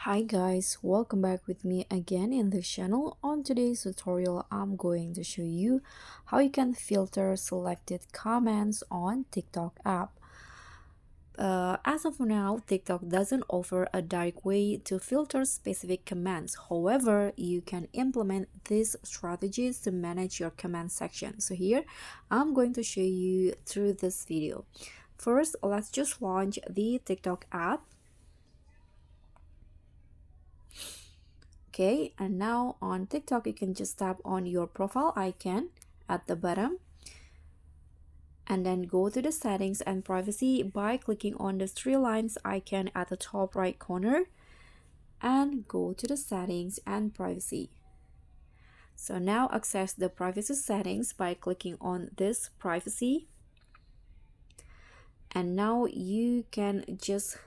Hi guys, welcome back with me again in this channel. On today's tutorial, I'm going to show you how you can filter selected comments on TikTok app. As of now, TikTok doesn't offer a direct way to filter specific commands. However, you can implement these strategies to manage your comment section. So here, I'm going to show you through this video. First, let's just launch the TikTok app. Okay, and now on TikTok you can just tap on your profile icon at the bottom and then go to the settings and privacy by clicking on the three lines icon at the top right corner and go to the settings and privacy. So now access the privacy settings by clicking on this privacy, and now you can just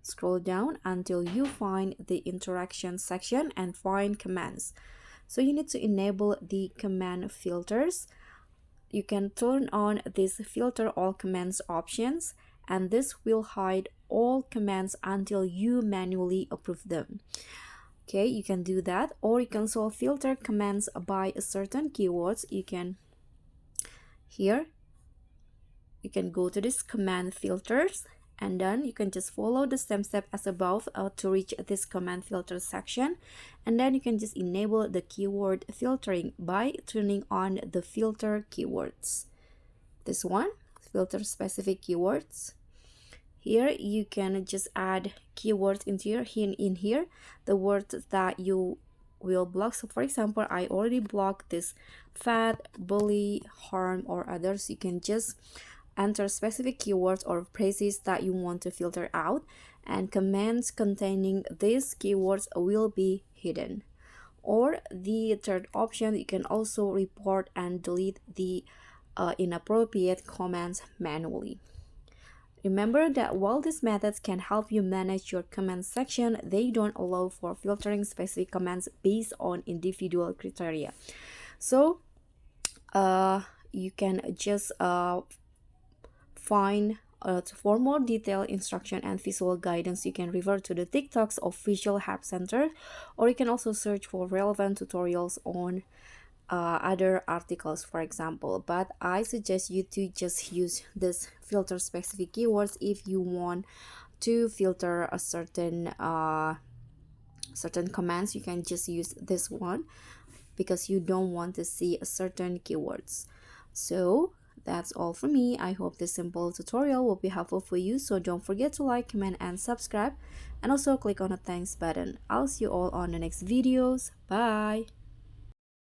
scroll down until you find the interaction section and find commands. So you need to enable the command filters. You can turn on this filter all commands options, and this will hide all commands until you manually approve them. Okay, you can do that, or you can also filter commands by a certain keywords. You can go to this command filters, and then you can just follow the same step as above to reach this command filter section, and then you can just enable the keyword filtering by turning on the filter keywords. This one, filter specific keywords. Here you can just add keywords into here the words that you will block. So for example, I already blocked this fat, bully, harm, or others. You can just enter specific keywords or phrases that you want to filter out, and commands containing these keywords will be hidden. Or the third option, you can also report and delete the inappropriate comments manually. Remember that while these methods can help you manage your comment section, they don't allow for filtering specific comments based on individual criteria. So you can just find for more detailed instruction and visual guidance, you can refer to the TikTok's official help center, or you can also search for relevant tutorials on other articles, for example. But I suggest you to just use this filter specific keywords if you want to filter a certain commands. You can just use this one because you don't want to see a certain keywords. So that's all for me. I hope this simple tutorial will be helpful for you. So don't forget to like, comment, and subscribe, and also click on the thanks button. I'll see you all on the next videos. Bye.